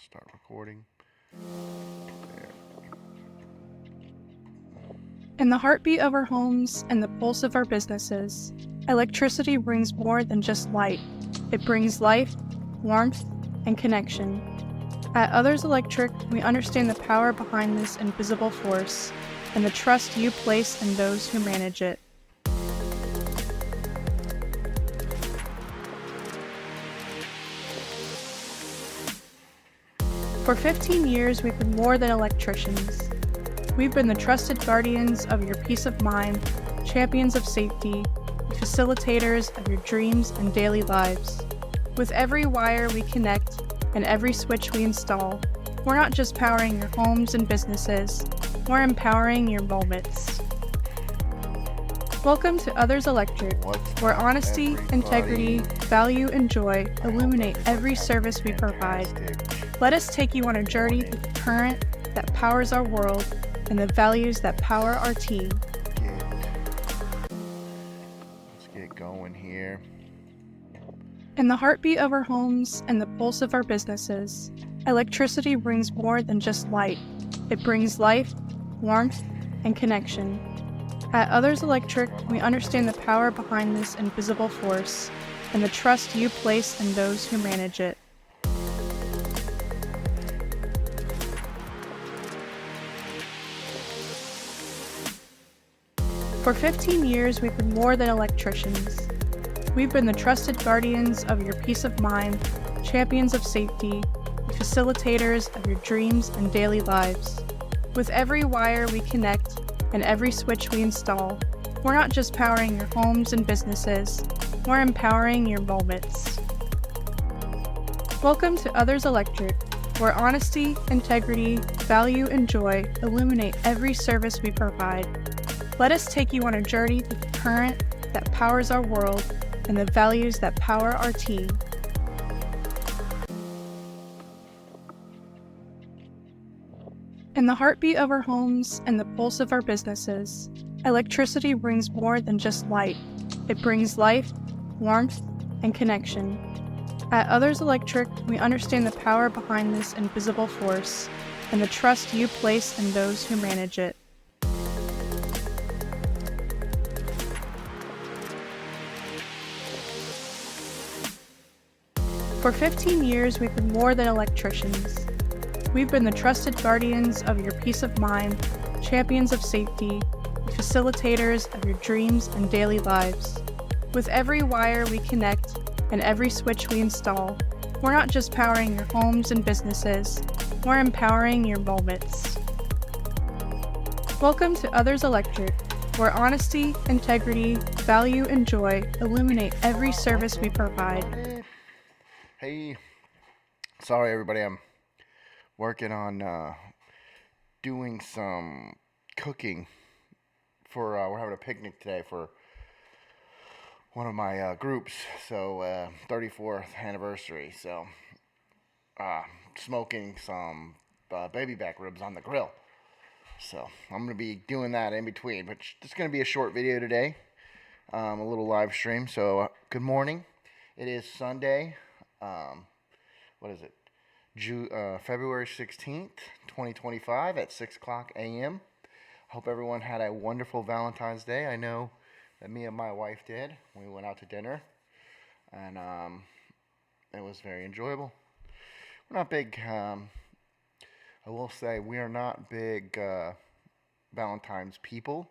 Start recording. There. In the heartbeat of our homes and the pulse of our businesses, electricity brings more than just light. It brings life, warmth, and connection. At Others Electric, we understand the power behind this invisible force and the trust you place in those who manage it. For 15 years, we've been more than electricians. We've been the trusted guardians of your peace of mind, champions of safety, facilitators of your dreams and daily lives. With every wire we connect and every switch we install, we're not just powering your homes and businesses, we're empowering your moments. Welcome to Others Electric, where honesty, integrity, value, and joy illuminate every service we provide. Let us take you on a journey through the current that powers our world and the values that power our team. Let's get going here. In the heartbeat of our homes and the pulse of our businesses, electricity brings more than just light. It brings life, warmth, and connection. At Others Electric, we understand the power behind this invisible force and the trust you place in those who manage it. For 15 years, we've been more than electricians. We've been the trusted guardians of your peace of mind, champions of safety, facilitators of your dreams and daily lives. With every wire we connect and every switch we install, we're not just powering your homes and businesses, we're empowering your moments. Welcome to Others Electric, where honesty, integrity, value, and joy illuminate every service we provide. Let us take you on a journey through the current that powers our world and the values that power our team. In the heartbeat of our homes and the pulse of our businesses, electricity brings more than just light. It brings life, warmth, and connection. At Others Electric, we understand the power behind this invisible force and the trust you place in those who manage it. For 15 years, we've been more than electricians. We've been the trusted guardians of your peace of mind, champions of safety, facilitators of your dreams and daily lives. With every wire we connect and every switch we install, we're not just powering your homes and businesses, we're empowering your moments. Welcome to Others Electric, where honesty, integrity, value, and joy illuminate every service we provide. Hey, sorry everybody, I'm working on doing some cooking for, we're having a picnic today for one of my groups, so 34th anniversary, so smoking some baby back ribs on the grill. So I'm going to be doing that in between, but it's going to be a short video today, a little live stream. So good morning. It is Sunday. What is it? February 16th, 2025 at 6 o'clock a.m. Hope everyone had a wonderful Valentine's Day. I know that me and my wife did. We went out to dinner, and it was very enjoyable. We're not big, I will say, we are not big Valentine's people.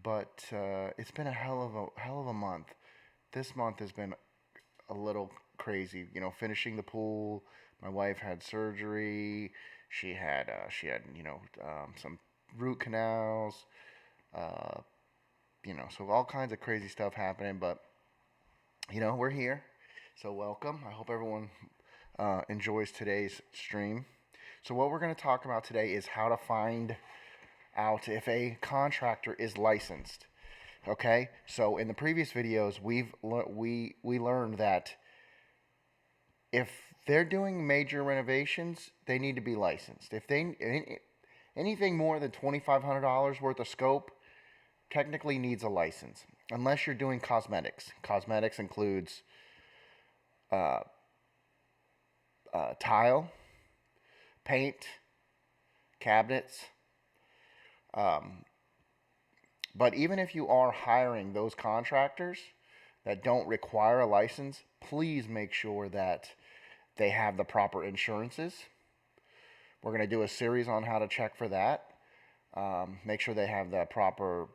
But it's been a hell of a month. This month has been a little crazy. Finishing the pool. My wife had surgery. She had some root canals. So all kinds of crazy stuff happening. But we're here. So welcome. I hope everyone enjoys today's stream. So what we're going to talk about today is how to find out if a contractor is licensed. Okay, so in the previous videos, we learned that if they're doing major renovations, they need to be licensed. If anything more than $2,500 worth of scope, technically needs a license. unless you're doing cosmetics. Cosmetics includes uh, tile, paint, cabinets. Um, but even if you are hiring those contractors that don't require a license, please make sure that they have the proper insurances. We're going to do a series on how to check for that. Make sure they have the proper,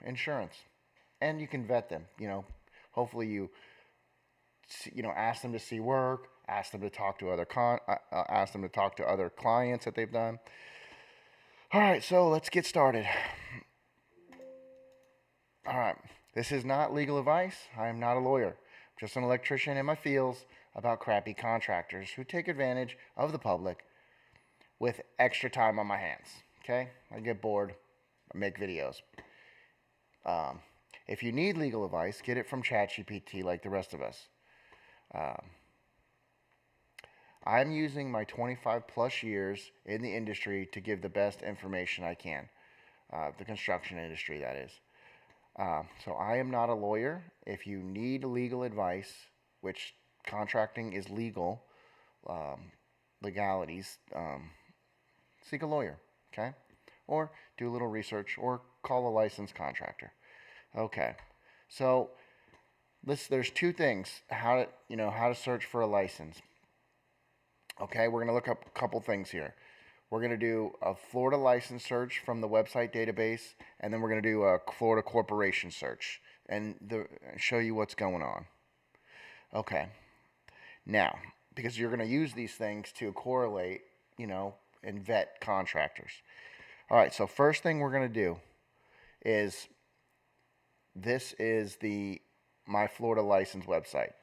insurance. And you can vet them. Hopefully ask them to see work, ask them to talk to ask them to talk to other clients that they've done. All right, so let's get started. All right, this is not legal advice. I am not a lawyer. I'm just an electrician in my feels about crappy contractors who take advantage of the public with extra time on my hands. Okay, I get bored. I make videos. If you need legal advice, get it from ChatGPT like the rest of us. I'm using my 25 plus years in the industry to give the best information I can. The construction industry, that is. So I am not a lawyer. If you need legal advice, which contracting is legal, legalities, seek a lawyer, okay? Or do a little research or call a licensed contractor. Okay. So there's two things how to search for a license. Okay, we're going to look up a couple things here. We're going to do a Florida license search from the website database, and then we're going to do a Florida corporation search and show you what's going on. Okay. Now, because you're going to use these things to correlate, and vet contractors. All right, so first thing we're going to do is this is the My Florida License website.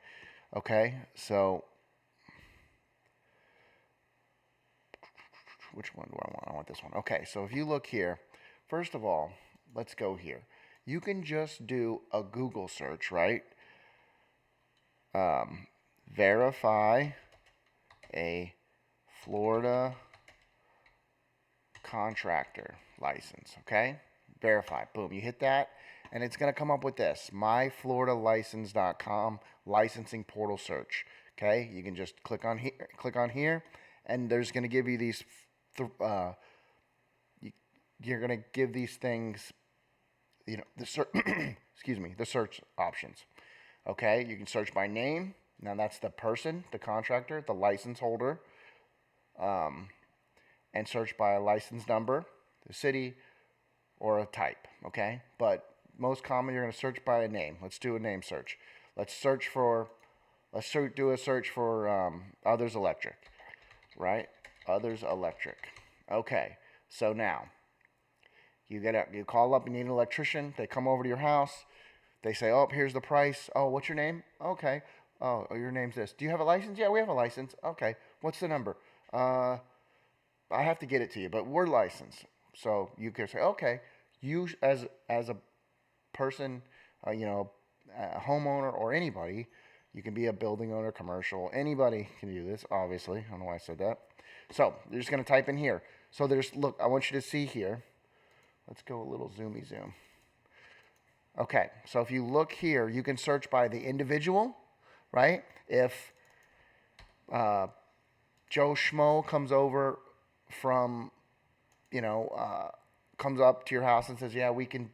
Okay, so which one do I want? I want this one. Okay, so if you look here, first of all, let's go here. You can just do a Google search, right? Verify a Florida contractor license, okay? Verify. Boom, you hit that, and it's going to come up with this, myfloridalicense.com licensing portal search, okay? You can just click on here, and there's going to give you these, you're going to give these things, the search, excuse me, the search options, okay? You can search by name. Now that's the person, the contractor, the license holder, and search by a license number, the city, or a type, okay? But most common, you're going to search by a name. Let's do a name search. Let's do a search for Others Electric, right? Others Electric. Okay, so now you call up, you need an electrician. They come over to your house. They say, oh, here's the price. Oh, what's your name? Okay. Oh, your name's this. Do you have a license? Yeah, we have a license. Okay. What's the number? I have to get it to you, but we're licensed. So you can say, okay, you as a person, a homeowner or anybody, you can be a building owner, commercial, anybody can do this, obviously. I don't know why I said that. So you're just going to type in here. So look, I want you to see here. Let's go a little zoomy zoom. Okay, so if you look here, you can search by the individual, right? If Joe Schmo comes over from, comes up to your house and says, yeah, we can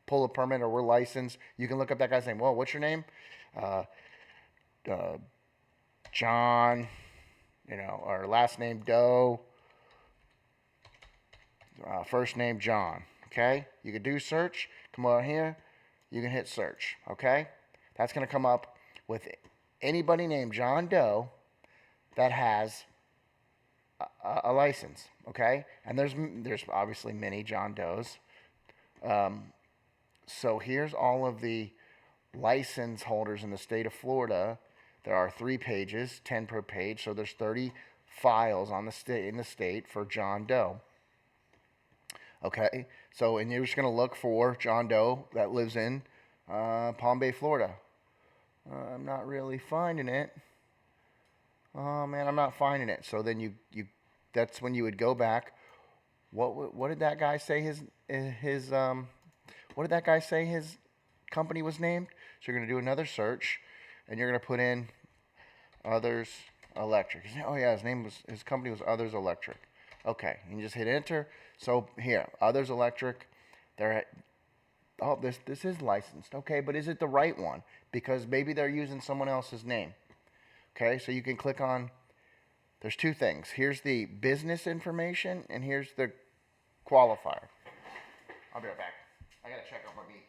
pull a permit or we're licensed, you can look up that guy's name. Well, what's your name? John, or last name Doe, first name John. Okay, you can do search. Come on here, you can hit search. Okay, that's going to come up with anybody named John Doe that has a license. Okay, and there's obviously many John Does. So here's all of the license holders in the state of Florida. There are 3 pages, 10 per page, so there's 30 files in the state for John Doe. Okay, so and you're just going to look for John Doe that lives in Palm Bay, Florida. I'm not really finding it. Oh man, I'm not finding it. So then you that's when you would go back, What did that guy say his what did that guy say his company was named? So you're gonna do another search, and you're gonna put in Others Electric. Oh yeah, his company was Others Electric. Okay, you just hit enter. So here, Others Electric. They're oh this is licensed. Okay, but is it the right one? Because maybe they're using someone else's name. Okay, so you can click on. There's two things. Here's the business information, and here's the qualifier. I'll be right back. I gotta check out my beats.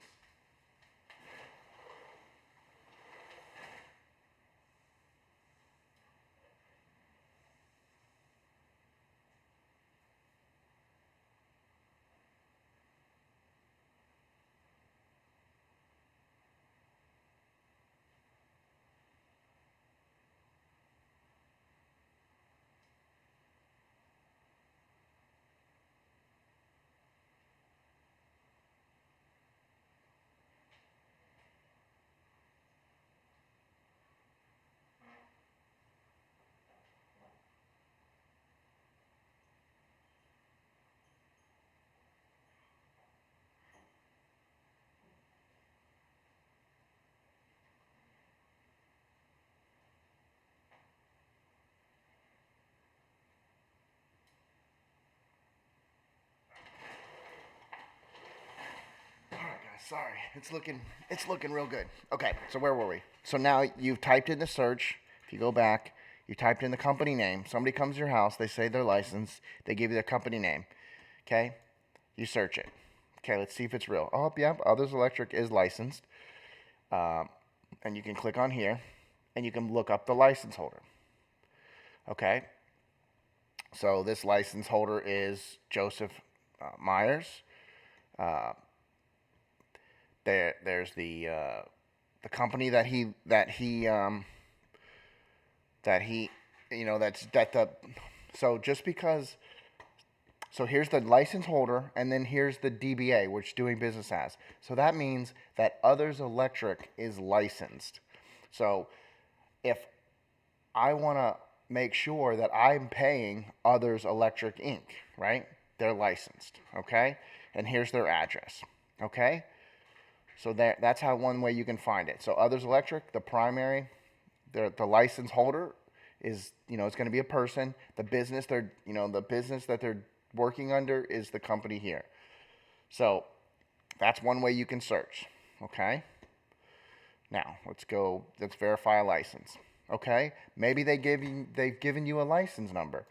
Alright guys, sorry. It's looking real good. Okay, so where were we? So now you've typed in the search. If you go back, you typed in the company name. Somebody comes to your house, they say they're licensed, they give you their company name. Okay? You search it. Okay, let's see if it's real. Oh, yep, Others Electric is licensed. And you can click on here, and you can look up the license holder. Okay? So this license holder is Joseph Myers. There's the company that he so just because, so here's the license holder, and then here's the DBA, which doing business as. So that means that Others Electric is licensed. So if I want to make sure that I'm paying Others Electric Inc., right? They're licensed, okay? And here's their address, okay? So that's how one way you can find it. So Others Electric, the primary, the license holder is, it's going to be a person. The business that they're working under is the company here. So that's one way you can search, okay? Now, let's verify a license. Okay? Maybe they've given you a license number.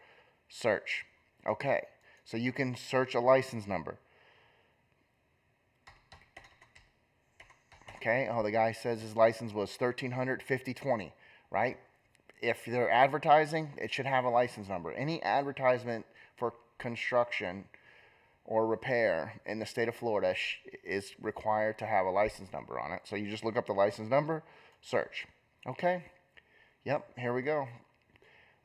Search. Okay. So you can search a license number. Okay, the guy says his license was 1300 5020, right? If they're advertising, it should have a license number. Any advertisement for construction or repair in the state of Florida is required to have a license number on it. So you just look up the license number, search. Okay, yep, here we go.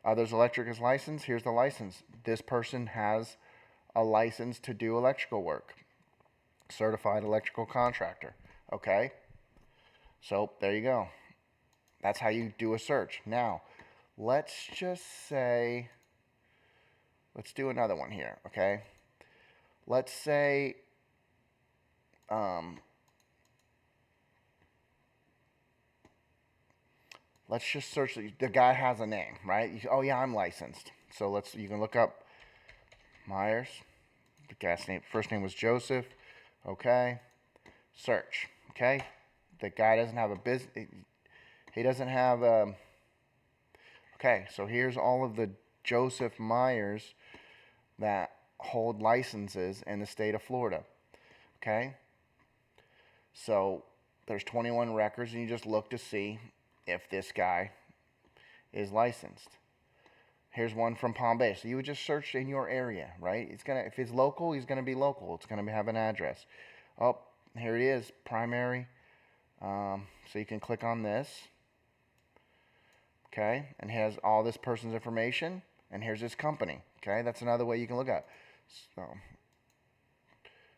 Others Electric is licensed. Here's the license. This person has a license to do electrical work. Certified electrical contractor. Okay. So there you go. That's how you do a search. Now, let's just say, let's do another one here, okay? Let's say, let's just search, the guy has a name, right? Oh yeah, I'm licensed. So you can look up Myers. The guy's name, first name was Joseph. Okay. Search. Okay. The guy doesn't have a business. He doesn't have a. Okay, so here's all of the Joseph Myers that hold licenses in the state of Florida. Okay. So there's 21 records, and you just look to see if this guy is licensed. Here's one from Palm Bay. So you would just search in your area, right? If it's local, he's gonna be local. It's gonna have an address. Oh, here it is, primary. So you can click on this. Okay, and it has all this person's information, and here's his company. Okay, that's another way you can look at it. So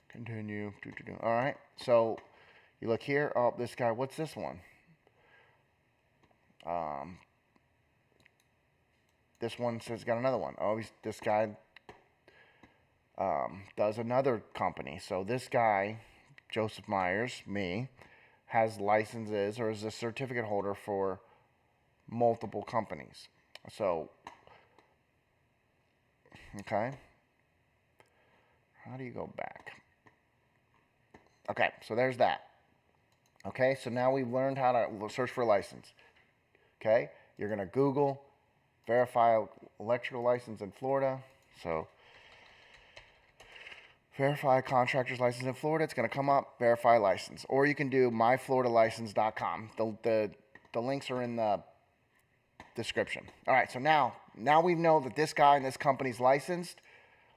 continue. All right. So you look here. Oh, this guy. What's this one? This one says got another one. Oh, this guy does another company. So this guy, Joseph Myers, me, has licenses or is a certificate holder for multiple companies. So, okay. How do you go back? Okay, so there's that. Okay, so now we've learned how to search for a license. Okay, you're going to Google verify electrical license in Florida. So verify contractor's license in Florida. It's going to come up, verify license. Or you can do myfloridalicense.com. The links are in the description. All right, so now we know that this guy and this company's licensed.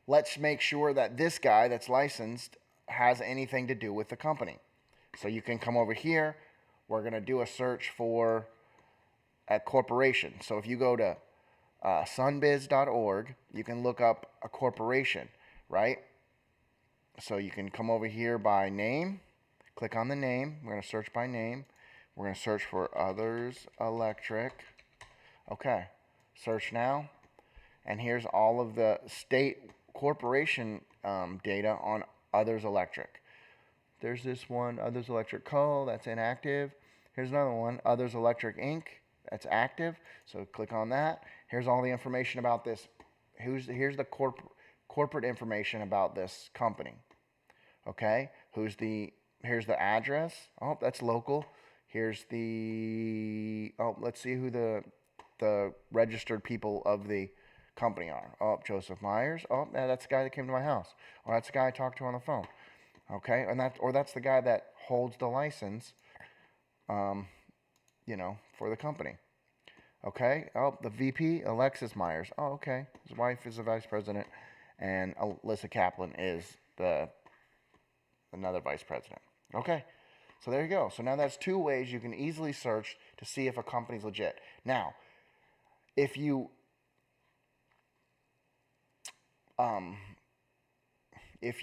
Let's make sure that this guy that's licensed has anything to do with the company. So you can come over here. We're going to do a search for a corporation. So if you go to sunbiz.org, you can look up a corporation, right? So you can come over here by name, click on the name. We're going to search by name. We're going to search for Others Electric. Okay, search now. And here's all of the state corporation data on Others Electric. There's this one, Others Electric Co., that's inactive. Here's another one, Others Electric Inc., that's active. So click on that. Here's all the information about this. Here's the corporate information about this company. Okay, here's the address. Oh, that's local. Here's let's see who the registered people of the company are. Oh, Joseph Myers. Oh, that's the guy that came to my house. Or that's the guy I talked to on the phone. Okay, and that's the guy that holds the license, for the company. Okay. Oh, the VP, Alexis Myers. Oh, okay. His wife is the vice president, and Alyssa Kaplan is another vice president. Okay. So there you go. So now that's two ways you can easily search to see if a company's legit. Now, if you if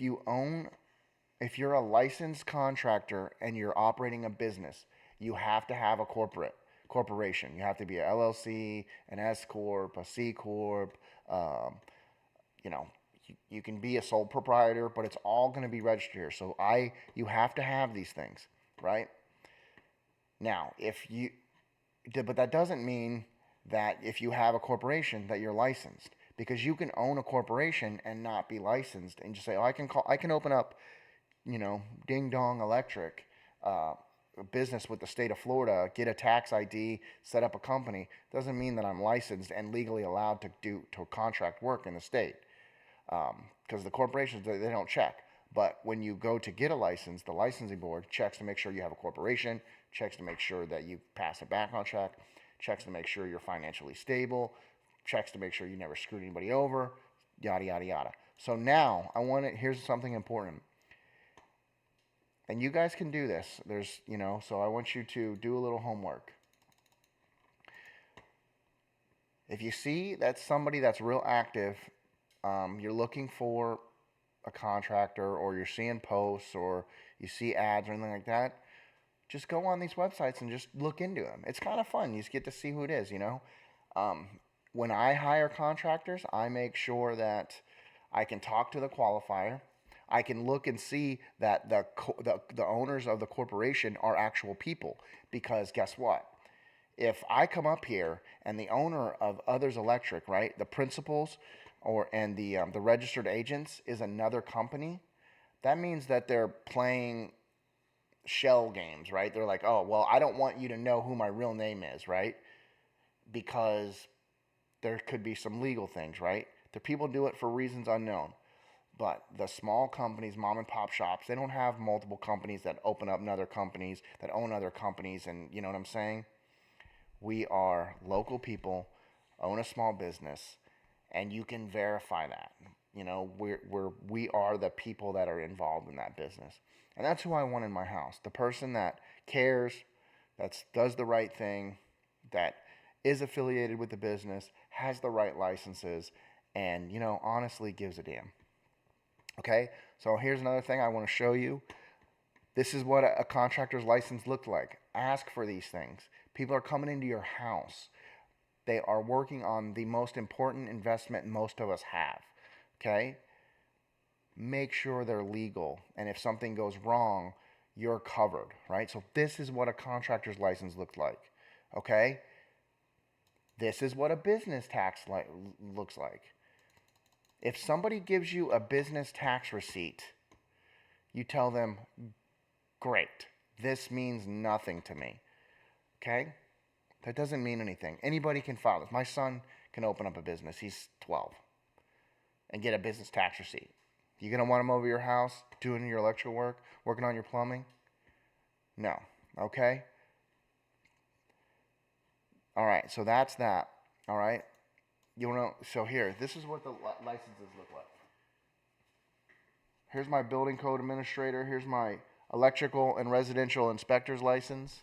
you're a licensed contractor and you're operating a business, you have to have a corporation. You have to be a LLC, an S corp, a C corp. You can be a sole proprietor, but it's all going to be registered here. So you have to have these things, right? Now, but that doesn't mean that if you have a corporation that you're licensed, because you can own a corporation and not be licensed and just say, oh, I can open up, Ding Dong Electric, a business with the state of Florida, get a tax ID, set up a company. Doesn't mean that I'm licensed and legally allowed to contract work in the state. Because the corporations, they don't check. But when you go to get a license, the licensing board checks to make sure you have a corporation, checks to make sure that you pass a background check, checks to make sure you're financially stable, checks to make sure you never screwed anybody over, yada, yada, yada. So now, here's something important. And you guys can do this. So I want you to do a little homework. If you see that somebody that's real active, you're looking for a contractor, or you're seeing posts, or you see ads or anything like that, just go on these websites and just look into them. It's kind of fun. You just get to see who it is, When I hire contractors, I make sure that I can talk to the qualifier. I can look and see that the owners of the corporation are actual people, because guess what? If I come up here and the owner of Others Electric, right, the principals and the registered agents is another company, that means that they're playing shell games, right? They're like, oh, well, I don't want you to know who my real name is, right? Because there could be some legal things, right? The people do it for reasons unknown. But the small companies, mom and pop shops, they don't have multiple companies that open up other companies, that own other companies, and you know what I'm saying? We are local people, own a small business, and you can verify that. We are the people that are involved in that business. And that's who I want in my house. The person that cares, that does the right thing, that is affiliated with the business, has the right licenses, and, honestly gives a damn. Okay, so here's another thing I want to show you. This is what a contractor's license looked like. Ask for these things. People are coming into your house. They are working on the most important investment most of us have. Okay, make sure they're legal. And if something goes wrong, you're covered, right? So this is what a contractor's license looks like, okay? This is what a business tax looks like. If somebody gives you a business tax receipt, you tell them, great, this means nothing to me, okay? That doesn't mean anything. Anybody can file this. My son can open up a business. He's 12 and get a business tax receipt. You gonna want him over your house doing your electrical work, working on your plumbing? No. Okay? All right, so that's that. All right? You know, so here, this is what the licenses look like. Here's my building code administrator. Here's my electrical and residential inspector's license.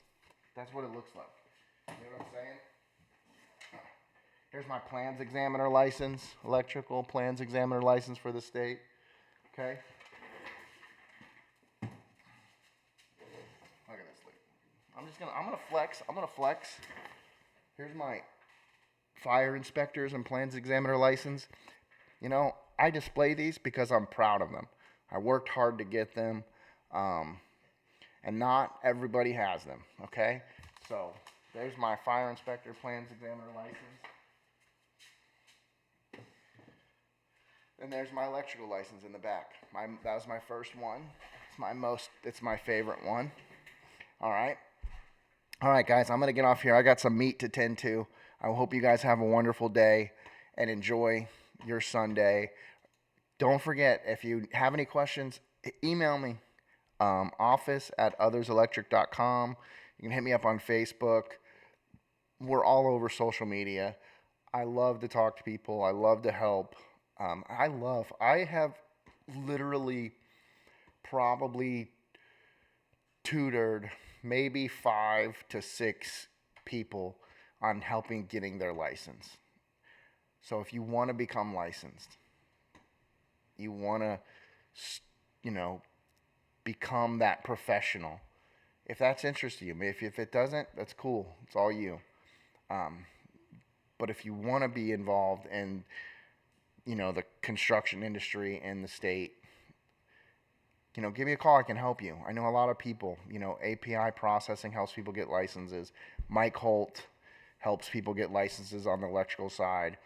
That's what it looks like. You know what I'm saying? Here's my plans examiner license, electrical plans examiner license for the state. Okay? Look at this thing. I'm gonna flex. Here's my fire inspectors and plans examiner license. You know, I display these because I'm proud of them. I worked hard to get them, and not everybody has them, okay? So, there's my fire inspector plans examiner license. And there's my electrical license in the back. That was my first one. It's my favorite one. All right. All right, guys, I'm going to get off here. I got some meat to tend to. I hope you guys have a wonderful day and enjoy your Sunday. Don't forget, if you have any questions, email me, office@otherselectric.com. You can hit me up on Facebook. We're all over social media. I love to talk to people. I love to help. I have literally probably tutored maybe 5 to 6 people on helping getting their license. So if you want to become licensed, you want to, become that professional. If that's interesting to you, if it doesn't, that's cool. It's all you. But if you want to be involved in, the construction industry in the state, give me a call. I can help you. I know a lot of people. API processing helps people get licenses. Mike Holt helps people get licenses on the electrical side.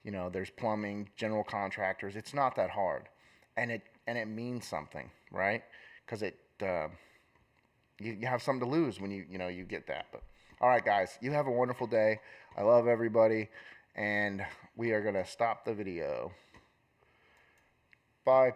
There's plumbing, general contractors. It's not that hard, and it means something, right? Because you have something to lose when you get that. But all right, guys, you have a wonderful day. I love everybody, and we are gonna stop the video. Bye.